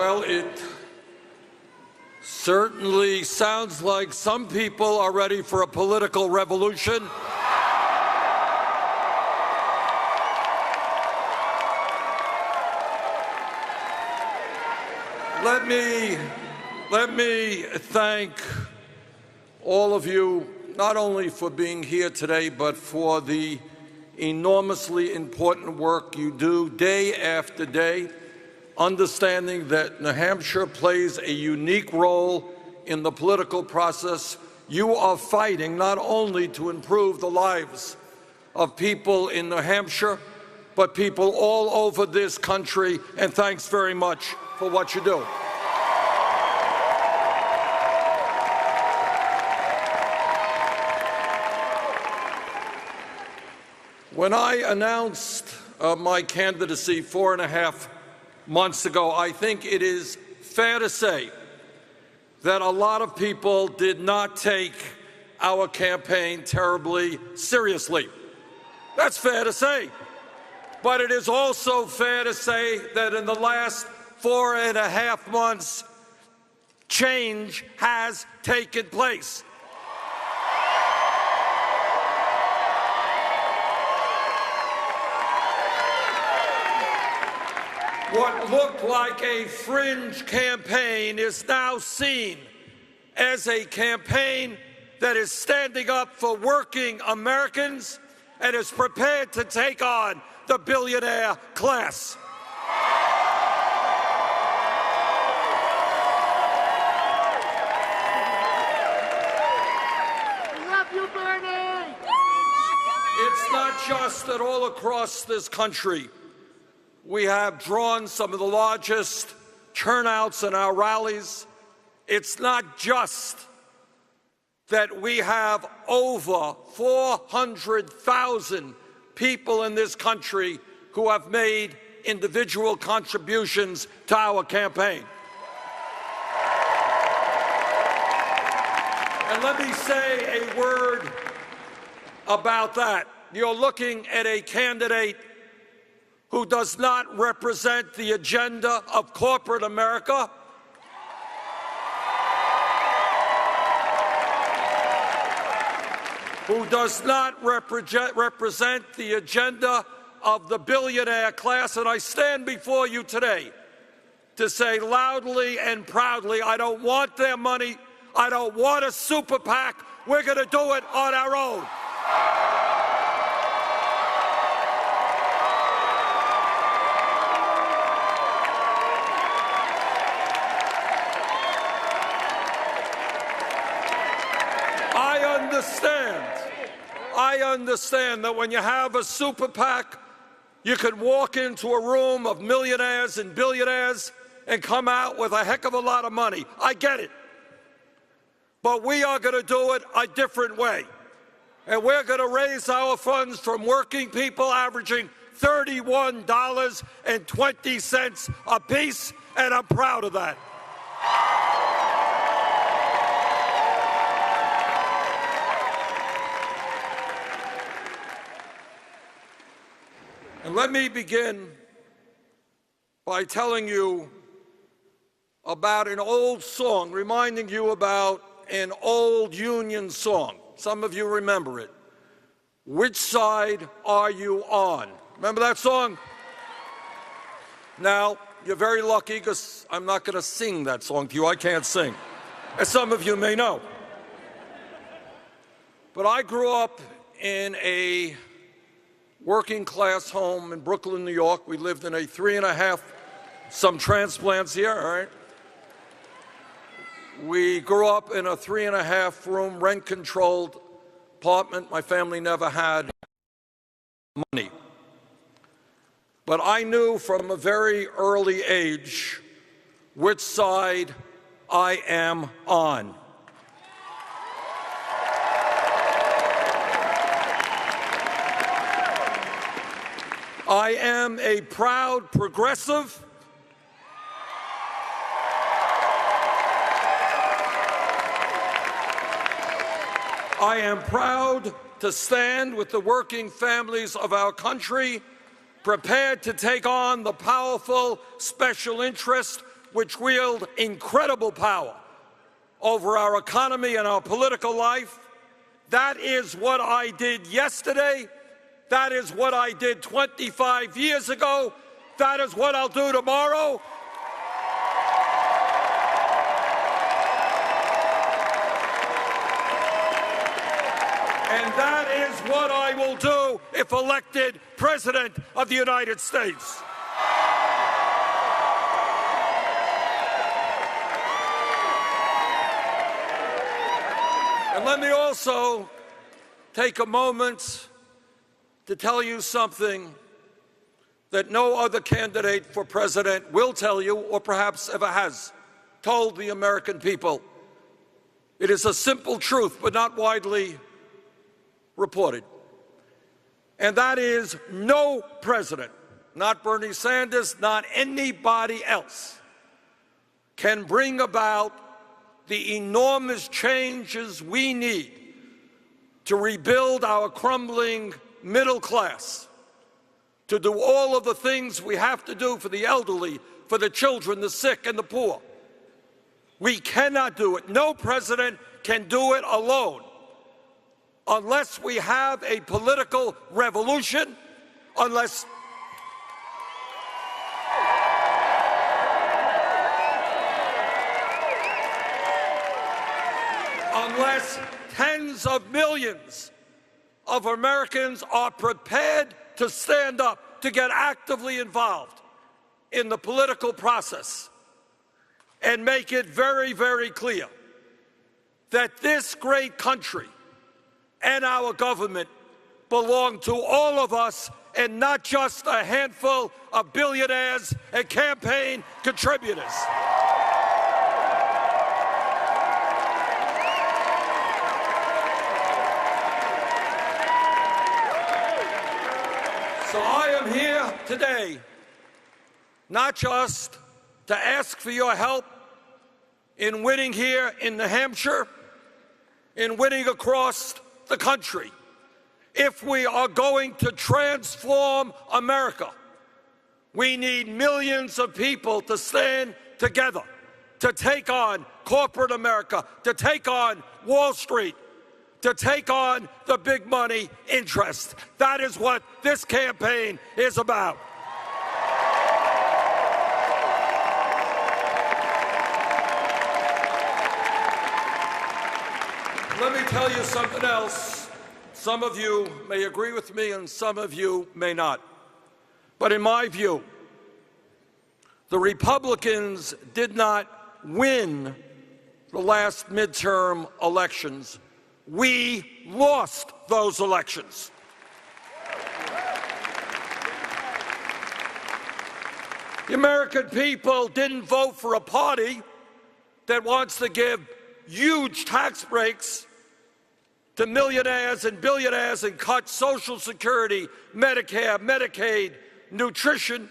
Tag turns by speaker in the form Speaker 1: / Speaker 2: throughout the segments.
Speaker 1: Well, it certainly sounds like some people are ready for a political revolution. Let me thank all of you, not only for being here today, but for the enormously important work you do day after day, understanding that New Hampshire plays a unique role in the political process. You are fighting not only to improve the lives of people in New Hampshire, but people all over this country, and thanks very much for what you do. When I announced my candidacy 4.5 months ago, I think it is fair to say that a lot of people did not take our campaign terribly seriously. That's fair to say. But it is also fair to say that in the last 4.5 months, change has taken place. What looked like a fringe campaign is now seen as a campaign that is standing up for working Americans and is prepared to take on the billionaire class.
Speaker 2: We love you, Bernie!
Speaker 1: It's not just that all across this country we have drawn some of the largest turnouts in our rallies. It's not just that we have over 400,000 people in this country who have made individual contributions to our campaign. And let me say a word about that. You're looking at a candidate who does not represent the agenda of corporate America, who does not represent the agenda of the billionaire class. And I stand before you today to say loudly and proudly, I don't want their money. I don't want a super PAC. We're going to do it on our own. I understand that when you have a super PAC, you could walk into a room of millionaires and billionaires and come out with a heck of a lot of money. I get it. But we are going to do it a different way. And we're going to raise our funds from working people averaging $31.20 apiece, and I'm proud of that. And let me begin by telling you about an old song, reminding you about an old Union song. Some of you remember it. Which side are you on? Remember that song? Now, you're very lucky because I'm not going to sing that song to you. I can't sing, as some of you may know. But I grew up in a working-class home in Brooklyn, New York. We lived in a 3.5, some transplants here, all right? We grew up in a 3.5-room rent-controlled apartment. My family never had money. But I knew from a very early age which side I am on. I am a proud progressive. I am proud to stand with the working families of our country, prepared to take on the powerful special interest which wield incredible power over our economy and our political life. That is what I did yesterday. That is what I did 25 years ago. That is what I'll do tomorrow. And that is what I will do if elected President of the United States. And let me also take a moment to tell you something that no other candidate for president will tell you, or perhaps ever has told the American people. It is a simple truth, but not widely reported. And that is, no president, not Bernie Sanders, not anybody else, can bring about the enormous changes we need to rebuild our crumbling middle class, to do all of the things we have to do for the elderly, for the children, the sick, and the poor. We cannot do it. No president can do it alone unless we have a political revolution, unless tens of millions of Americans are prepared to stand up, to get actively involved in the political process and make it very, very clear that this great country and our government belong to all of us and not just a handful of billionaires and campaign contributors. So I am here today not just to ask for your help in winning here in New Hampshire, in winning across the country. If we are going to transform America, we need millions of people to stand together, to take on corporate America, to take on Wall Street, to take on the big money interest. That is what this campaign is about. Let me tell you something else. Some of you may agree with me and some of you may not. But in my view, the Republicans did not win the last midterm elections. We lost those elections. The American people didn't vote for a party that wants to give huge tax breaks to millionaires and billionaires and cut Social Security, Medicare, Medicaid, nutrition,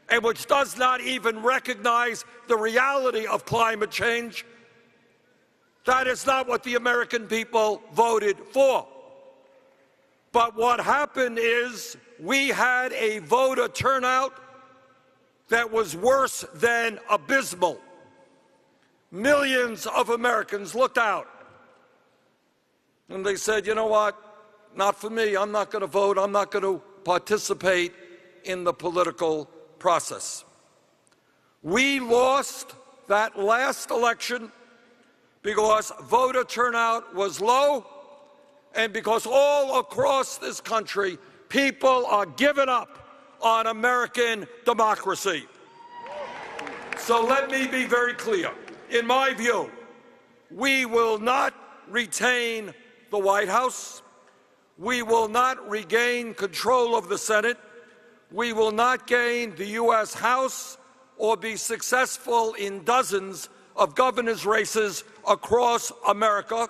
Speaker 1: and which does not even recognize the reality of climate change. That is not what the American people voted for. But what happened is we had a voter turnout that was worse than abysmal. Millions of Americans looked out and they said, you know what, not for me, I'm not going to vote, I'm not going to participate in the political process. We lost that last election because voter turnout was low and because all across this country people are giving up on American democracy. So let me be very clear. In my view, we will not retain the White House. We will not regain control of the Senate. We will not gain the U.S. House or be successful in dozens of governor's races across America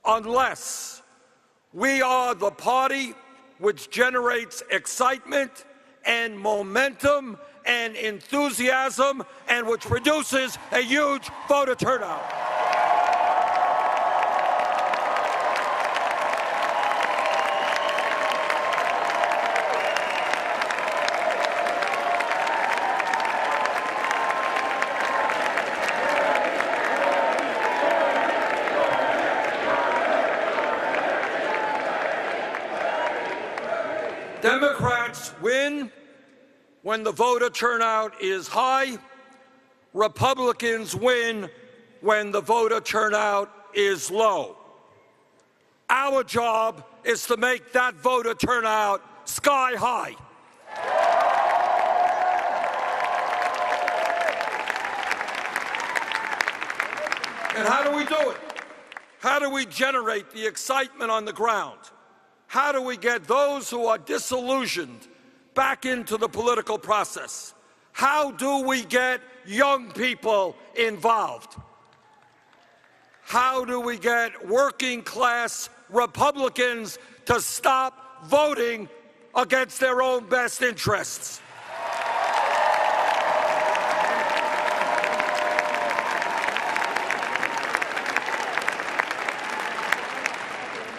Speaker 1: unless we are the party which generates excitement and momentum and enthusiasm and which produces a huge voter turnout. Democrats win when the voter turnout is high. Republicans win when the voter turnout is low. Our job is to make that voter turnout sky high. And how do we do it? How do we generate the excitement on the ground? How do we get those who are disillusioned back into the political process? How do we get young people involved? How do we get working class Republicans to stop voting against their own best interests?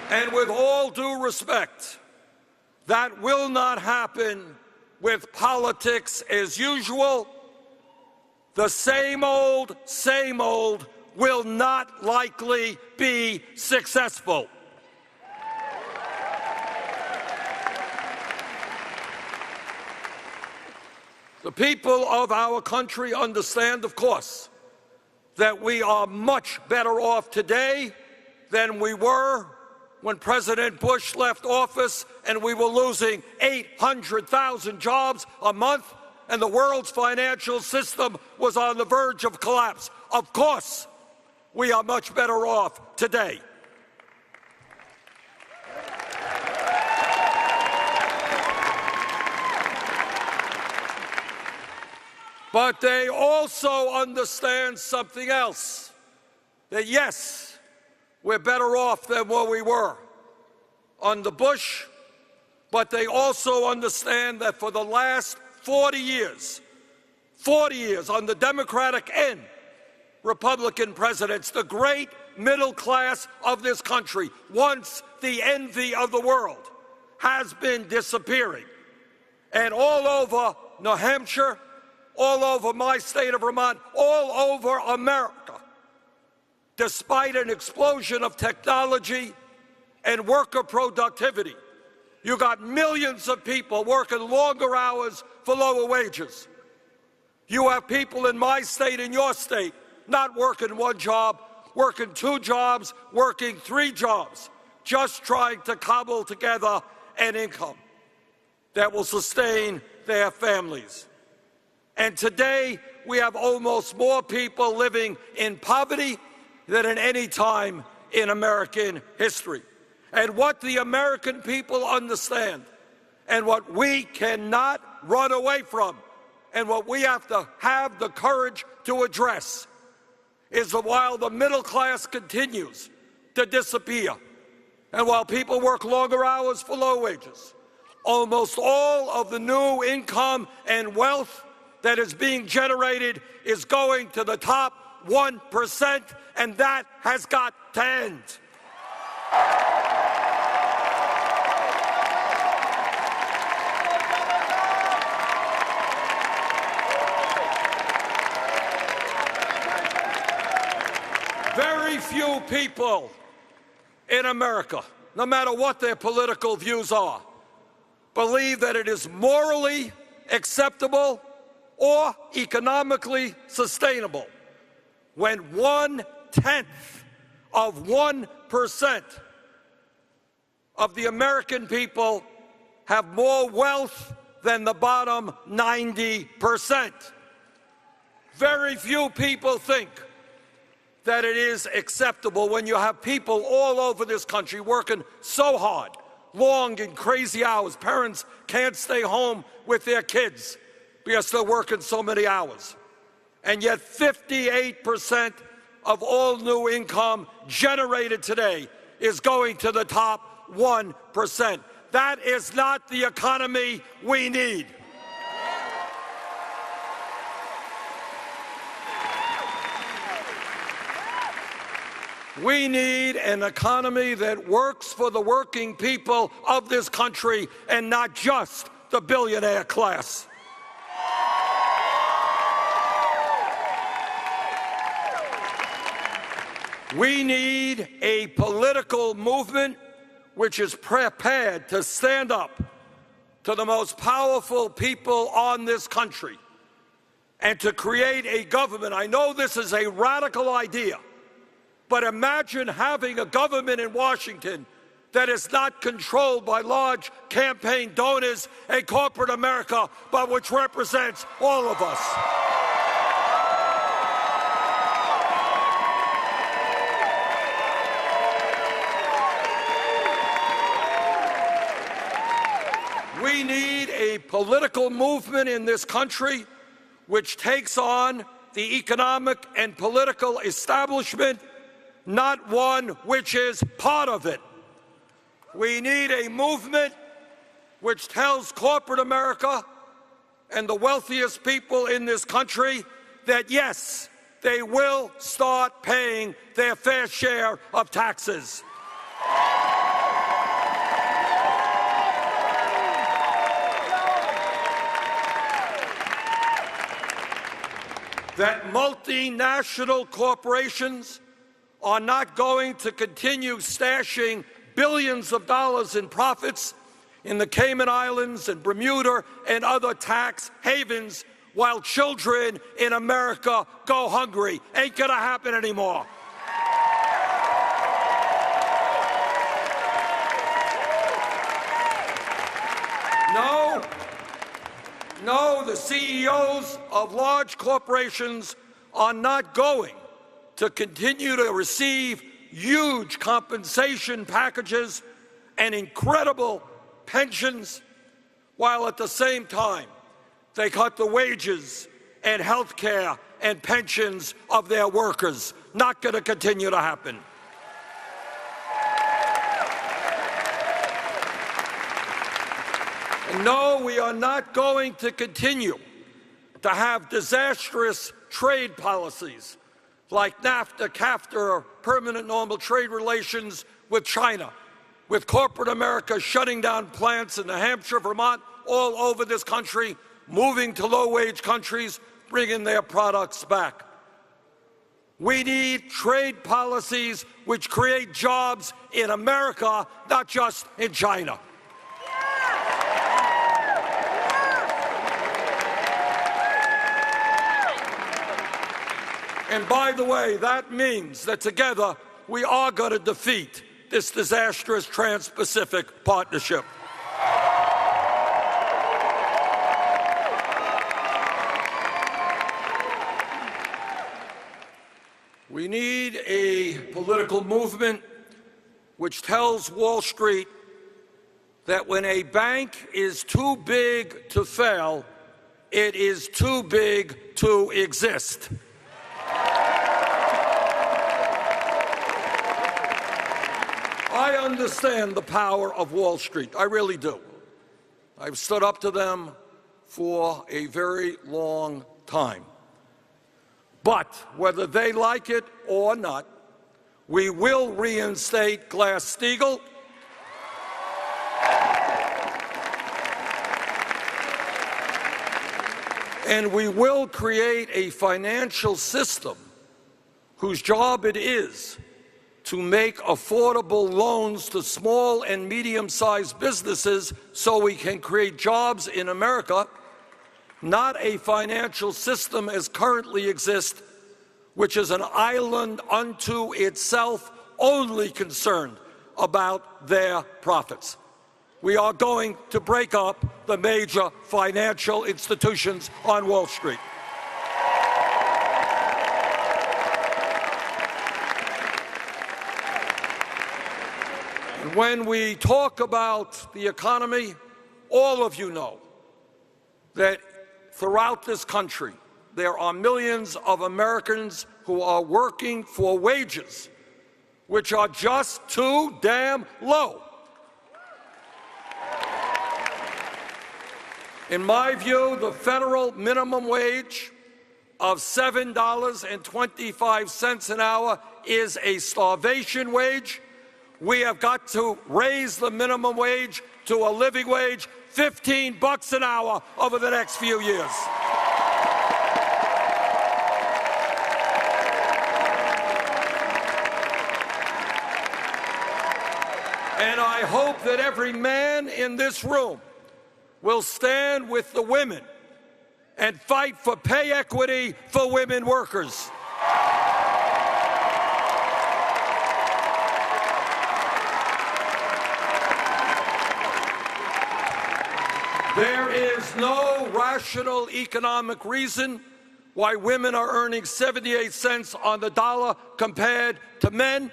Speaker 1: And with all due respect, that will not happen with politics as usual. The same old will not likely be successful. The people of our country understand, of course, that we are much better off today than we were when President Bush left office and we were losing 800,000 jobs a month and the world's financial system was on the verge of collapse. Of course, we are much better off today. But they also understand something else, that yes, we're better off than what we were under Bush, but they also understand that for the last 40 years under Democratic and Republican presidents, the great middle class of this country, once the envy of the world, has been disappearing. And all over New Hampshire, all over my state of Vermont, all over America, despite an explosion of technology and worker productivity, you got millions of people working longer hours for lower wages. You have people in my state and your state not working one job, working two jobs, working three jobs, just trying to cobble together an income that will sustain their families. And today, we have almost more people living in poverty than at any time in American history. And what the American people understand, and what we cannot run away from, and what we have to have the courage to address, is that while the middle class continues to disappear, and while people work longer hours for low wages, almost all of the new income and wealth that is being generated is going to the top 1%, and that has got to end. Very few people in America, no matter what their political views are, believe that it is morally acceptable or economically sustainable when 1/10 of 1% of the American people have more wealth than the bottom 90%. Very few people think that it is acceptable when you have people all over this country working so hard, long and crazy hours. Parents can't stay home with their kids because they're working so many hours. And yet 58% of all new income generated today is going to the top 1%. That is not the economy we need. We need an economy that works for the working people of this country and not just the billionaire class. We need a political movement which is prepared to stand up to the most powerful people on this country and to create a government. I know this is a radical idea, but imagine having a government in Washington that is not controlled by large campaign donors and corporate America, but which represents all of us. We need a political movement in this country which takes on the economic and political establishment, not one which is part of it. We need a movement which tells corporate America and the wealthiest people in this country that, yes, they will start paying their fair share of taxes. That multinational corporations are not going to continue stashing billions of dollars in profits in the Cayman Islands and Bermuda and other tax havens while children in America go hungry. Ain't gonna happen anymore. No, the CEOs of large corporations are not going to continue to receive huge compensation packages and incredible pensions, while at the same time they cut the wages and health care and pensions of their workers. Not going to continue to happen. And no, we are not going to continue to have disastrous trade policies like NAFTA, CAFTA, or permanent normal trade relations with China, with corporate America shutting down plants in New Hampshire, Vermont, all over this country, moving to low-wage countries, bringing their products back. We need trade policies which create jobs in America, not just in China. And by the way, that means that together we are going to defeat this disastrous Trans-Pacific Partnership. We need a political movement which tells Wall Street that when a bank is too big to fail, it is too big to exist. I understand the power of Wall Street. I really do. I've stood up to them for a very long time. But whether they like it or not, we will reinstate Glass-Steagall. And we will create a financial system whose job it is to make affordable loans to small and medium-sized businesses so we can create jobs in America, not a financial system as currently exists, which is an island unto itself, only concerned about their profits. We are going to break up the major financial institutions on Wall Street. When we talk about the economy, all of you know that throughout this country, there are millions of Americans who are working for wages which are just too damn low. In my view, the federal minimum wage of $7.25 an hour is a starvation wage. We have got to raise the minimum wage to a living wage, $15 an hour over the next few years. And I hope that every man in this room will stand with the women and fight for pay equity for women workers. There is no rational economic reason why women are earning 78 cents on the dollar compared to men.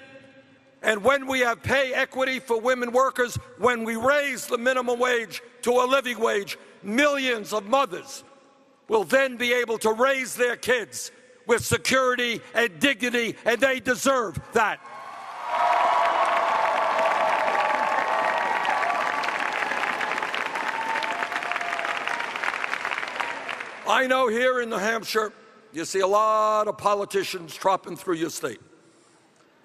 Speaker 1: And when we have pay equity for women workers, when we raise the minimum wage to a living wage, millions of mothers will then be able to raise their kids with security and dignity, and they deserve that. I know here in New Hampshire, you see a lot of politicians tropping through your state.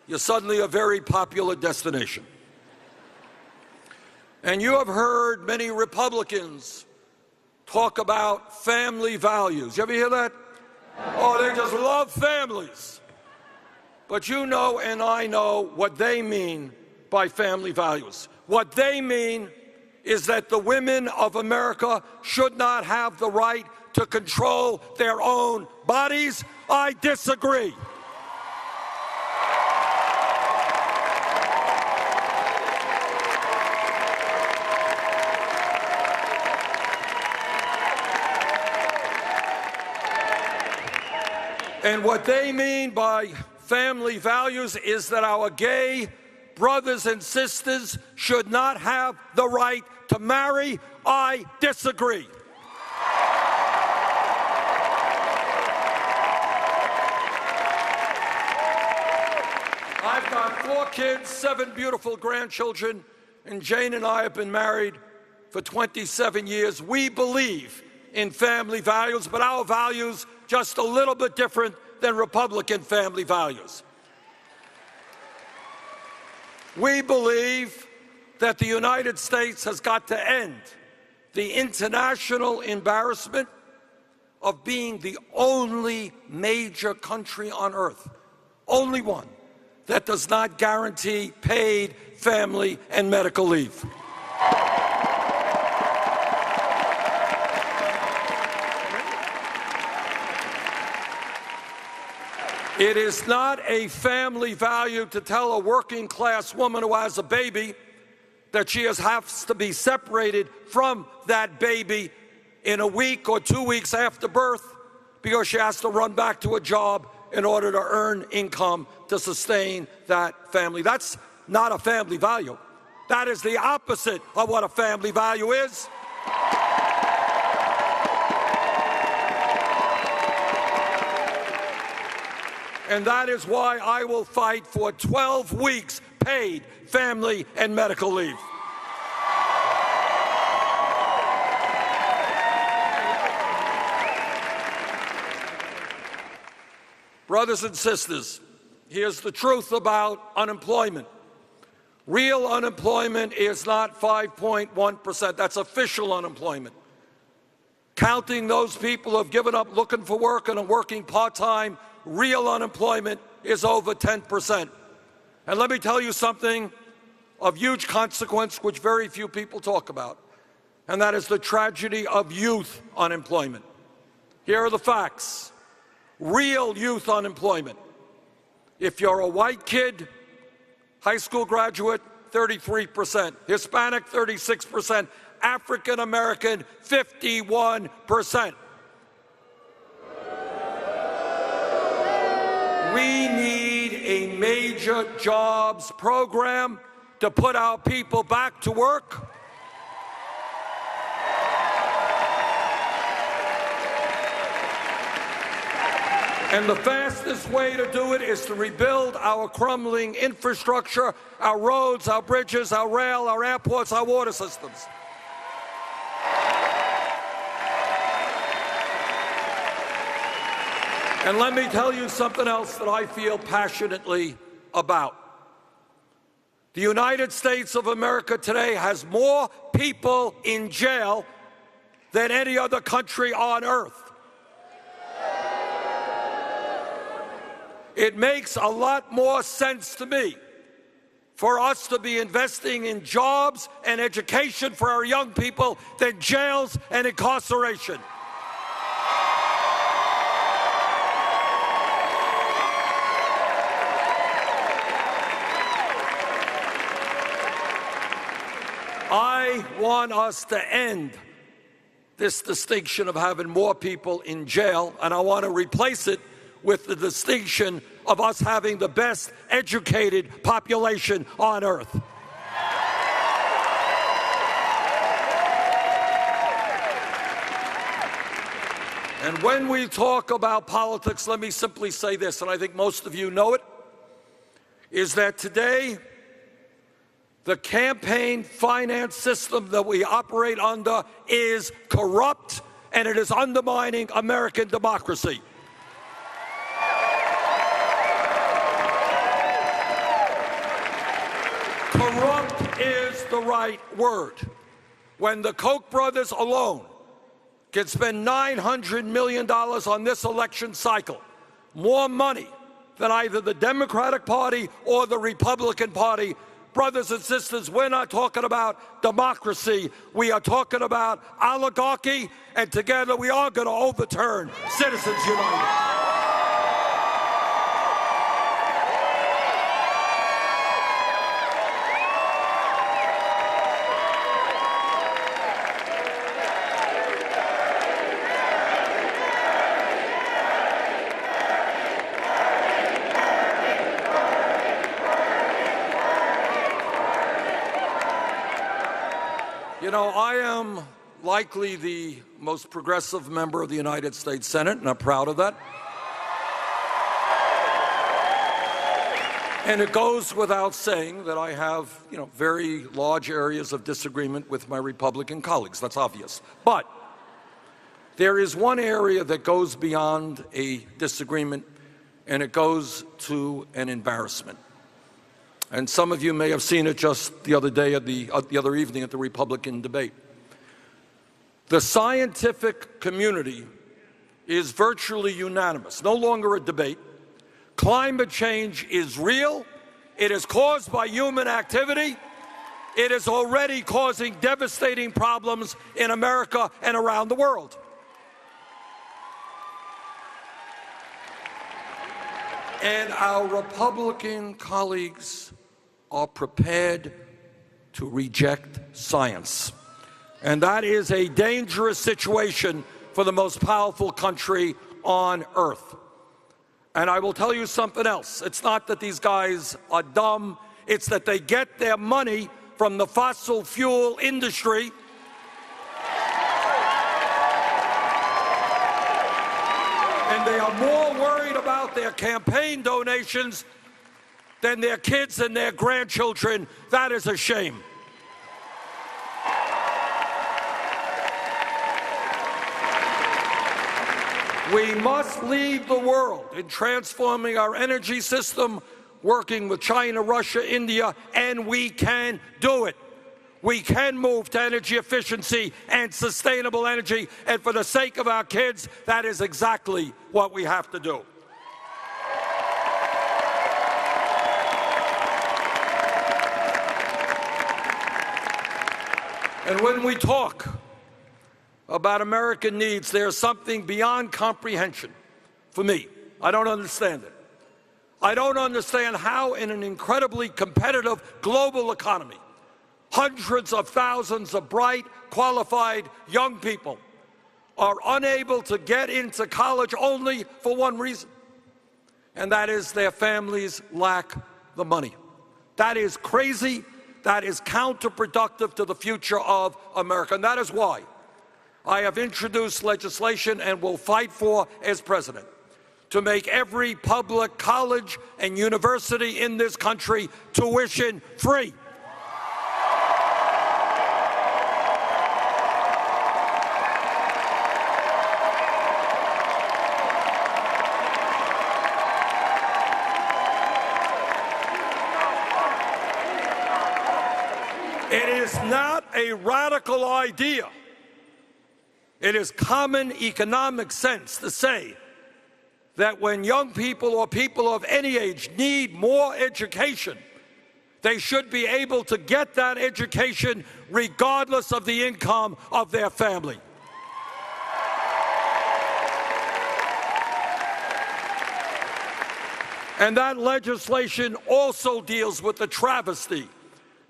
Speaker 1: You're suddenly a very popular destination. And you have heard many Republicans talk about family values. You ever hear that? Oh, they just love families. But you know and I know what they mean by family values. What they mean is that the women of America should not have the right to control their own bodies. I disagree. And what they mean by family values is that our gay brothers and sisters should not have the right to marry. I disagree. I've got 4 kids, 7 beautiful grandchildren, and Jane and I have been married for 27 years. We believe in family values, but our values just a little bit different than Republican family values. We believe that the United States has got to end the international embarrassment of being the only major country on earth, only one, that does not guarantee paid family and medical leave. It is not a family value to tell a working class woman who has a baby that she has to be separated from that baby in a week or 2 weeks after birth because she has to run back to a job in order to earn income to sustain that family. That's not a family value. That is the opposite of what a family value is. And that is why I will fight for 12 weeks paid family and medical leave. Brothers and sisters, here's the truth about unemployment. Real unemployment is not 5.1%. That's official unemployment. Counting those people who have given up looking for work and are working part-time, real unemployment is over 10%. And let me tell you something of huge consequence which very few people talk about, and that is the tragedy of youth unemployment. Here are the facts. Real youth unemployment. If you're a white kid, high school graduate, 33%. Hispanic, 36%. African American, 51%. We need a major jobs program to put our people back to work. And the fastest way to do it is to rebuild our crumbling infrastructure, our roads, our bridges, our rail, our airports, our water systems. And let me tell you something else that I feel passionately about. The United States of America today has more people in jail than any other country on earth. It makes a lot more sense to me for us to be investing in jobs and education for our young people than jails and incarceration. I want us to end this distinction of having more people in jail, and I want to replace it with the distinction of us having the best educated population on earth. And when we talk about politics, let me simply say this, and I think most of you know it, is that today the campaign finance system that we operate under is corrupt, and it is undermining American democracy. Corrupt is the right word. When the Koch brothers alone can spend $900 million on this election cycle, more money than either the Democratic Party or the Republican Party, brothers and sisters, we're not talking about democracy. We are talking about oligarchy, and together we are going to overturn Citizens United. You know, I am likely the most progressive member of the United States Senate, and I'm proud of that. And it goes without saying that I have, very large areas of disagreement with my Republican colleagues. That's obvious. But there is one area that goes beyond a disagreement, and it goes to an embarrassment. And some of you may have seen it just the other day, the other evening at the Republican debate. The scientific community is virtually unanimous, no longer a debate. Climate change is real. It is caused by human activity. It is already causing devastating problems in America and around the world. And our Republican colleagues are prepared to reject science. And that is a dangerous situation for the most powerful country on earth. And I will tell you something else. It's not that these guys are dumb. It's that they get their money from the fossil fuel industry. And they are more worried about their campaign donations than their kids and their grandchildren. That is a shame. We must lead the world in transforming our energy system, working with China, Russia, India, and we can do it. We can move to energy efficiency and sustainable energy, and for the sake of our kids, that is exactly what we have to do. And when we talk about American needs, there's something beyond comprehension for me. I don't understand it. I don't understand how in an incredibly competitive global economy, hundreds of thousands of bright, qualified young people are unable to get into college only for one reason, and that is their families lack the money. That is crazy. That is counterproductive to the future of America, and that is why I have introduced legislation and will fight for, as president, to make every public college and university in this country tuition free. It is not a radical idea. It is common economic sense to say that when young people or people of any age need more education, They should be able to get that education regardless of the income of their family. And that legislation also deals with the travesty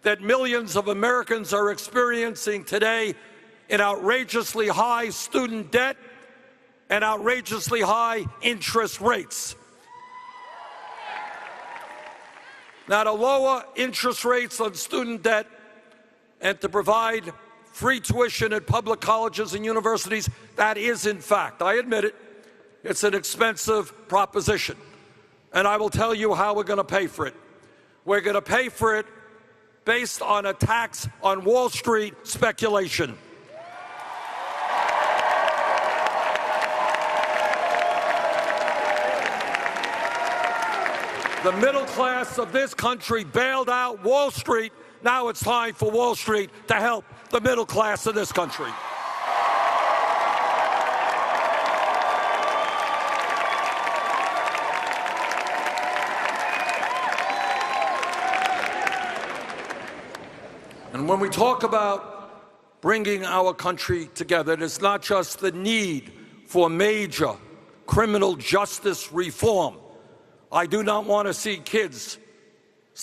Speaker 1: that millions of Americans are experiencing today in outrageously high student debt and outrageously high interest rates. Now, to lower interest rates on student debt and to provide free tuition at public colleges and universities, that is, in fact, I admit it, it's an expensive proposition. And I will tell you how we're going to pay for it. We're going to pay for it based on a tax on Wall Street speculation. The middle class of this country bailed out Wall Street. Now it's time for Wall Street to help the middle class of this country. And when we talk about bringing our country together, it is not just the need for major criminal justice reform. I do not want to see kids'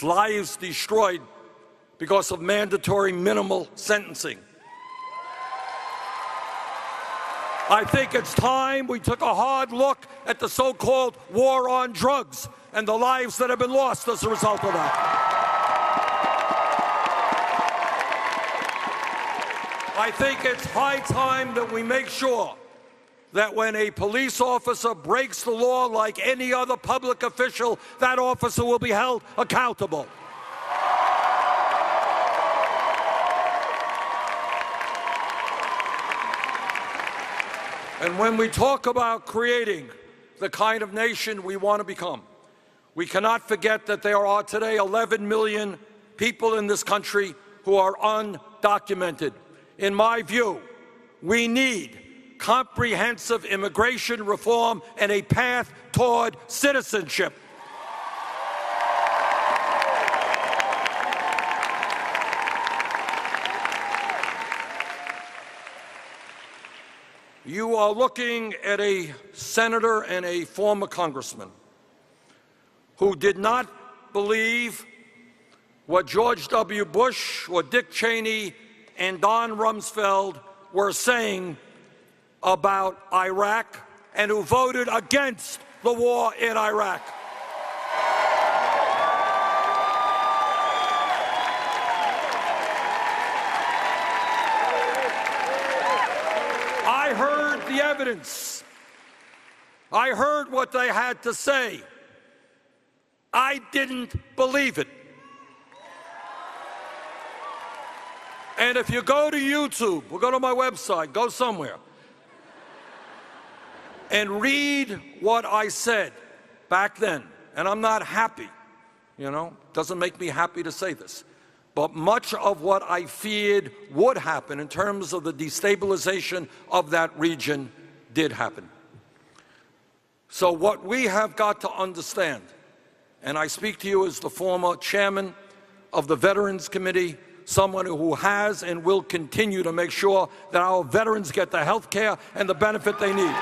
Speaker 1: lives destroyed because of mandatory minimal sentencing. I think it's time we took a hard look at the so-called war on drugs and the lives that have been lost as a result of that. I think it's high time that we make sure that when a police officer breaks the law like any other public official, that officer will be held accountable. And when we talk about creating the kind of nation we want to become, we cannot forget that there are today 11 million people in this country who are undocumented. In my view, we need comprehensive immigration reform and a path toward citizenship. You are looking at a senator and a former congressman who did not believe what George W. Bush or Dick Cheney and Don Rumsfeld were saying about Iraq and who voted against the war in Iraq. I heard the evidence. I heard what they had to say. I didn't believe it. And if you go to YouTube, or go to my website, go somewhere, and read what I said back then, and I'm not happy, doesn't make me happy to say this, but much of what I feared would happen in terms of the destabilization of that region did happen. So what we have got to understand, and I speak to you as the former chairman of the Veterans Committee, someone who has and will continue to make sure that our veterans get the health care and the benefit they need.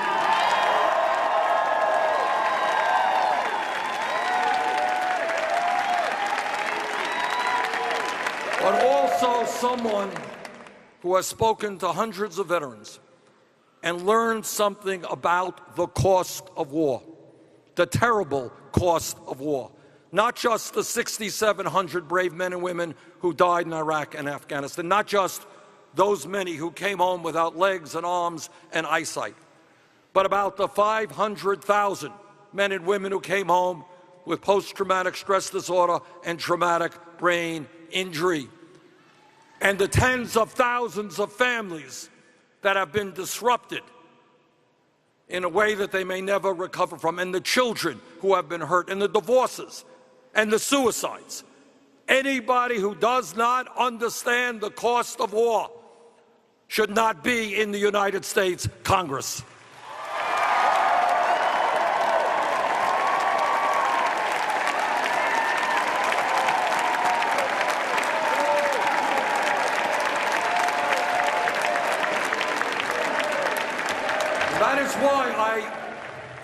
Speaker 1: But also someone who has spoken to hundreds of veterans and learned something about the cost of war, the terrible cost of war. Not just the 6,700 brave men and women who died in Iraq and Afghanistan, not just those many who came home without legs and arms and eyesight, but about the 500,000 men and women who came home with post-traumatic stress disorder and traumatic brain injury, and the tens of thousands of families that have been disrupted in a way that they may never recover from, and the children who have been hurt, and the divorces, and the suicides. Anybody who does not understand the cost of war should not be in the United States Congress.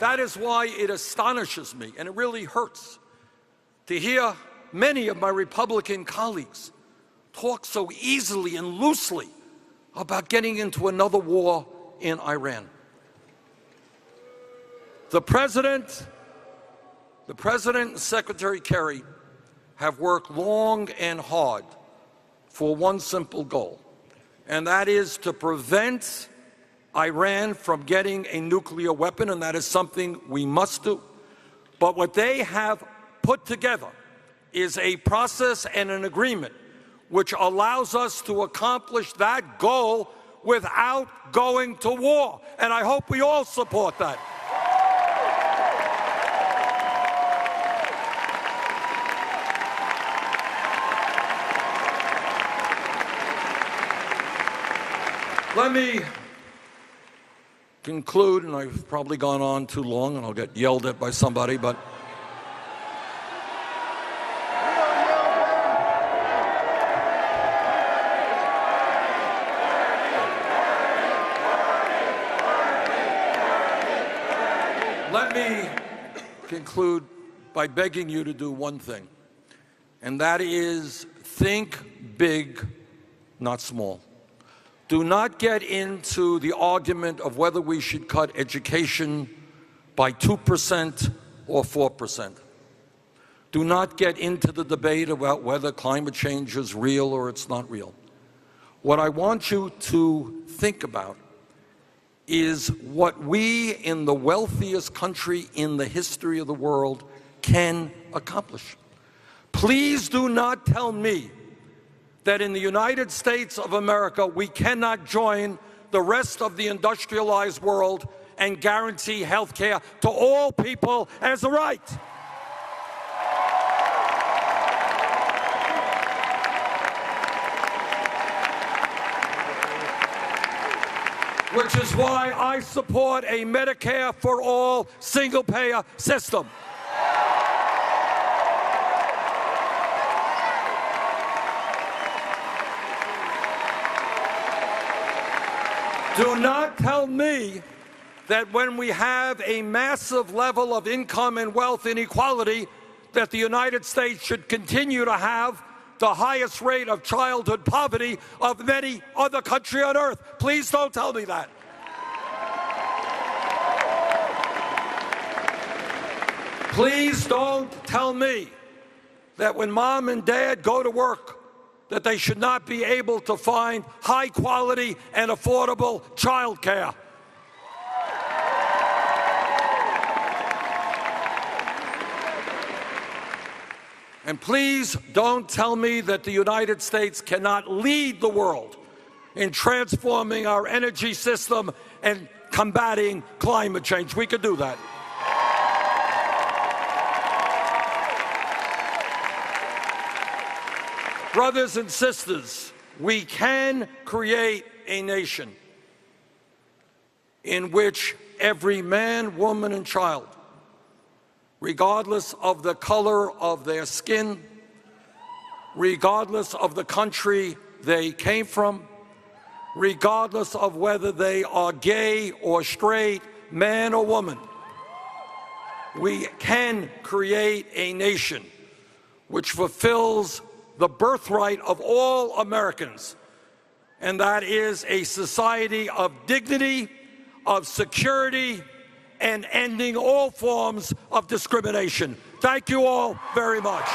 Speaker 1: That is why it astonishes me, and it really hurts, to hear many of my Republican colleagues talk so easily and loosely about getting into another war in Iran. The President and Secretary Kerry have worked long and hard for one simple goal, and that is to prevent Iran from getting a nuclear weapon, and that is something we must do. But what they have put together is a process and an agreement which allows us to accomplish that goal without going to war. And I hope we all support that. Let me conclude, and I've probably gone on too long, and I'll get yelled at by somebody, but let me conclude by begging you to do one thing, and that is think big, not small. Do not get into the argument of whether we should cut education by 2% or 4%. Do not get into the debate about whether climate change is real or it's not real. What I want you to think about is what we in the wealthiest country in the history of the world can accomplish. Please do not tell me that in the United States of America we cannot join the rest of the industrialized world and guarantee health care to all people as a right. Which is why I support a Medicare for all single-payer system. Do not tell me that when we have a massive level of income and wealth inequality, that the United States should continue to have the highest rate of childhood poverty of any other country on earth. Please don't tell me that. Please don't tell me that when mom and dad go to work, that they should not be able to find high quality and affordable child care. And please don't tell me that the United States cannot lead the world in transforming our energy system and combating climate change. We could do that. Brothers and sisters, we can create a nation in which every man, woman, and child, regardless of the color of their skin, regardless of the country they came from, regardless of whether they are gay or straight, man or woman, we can create a nation which fulfills the birthright of all Americans, and that is a society of dignity, of security, and ending all forms of discrimination. Thank you all very much.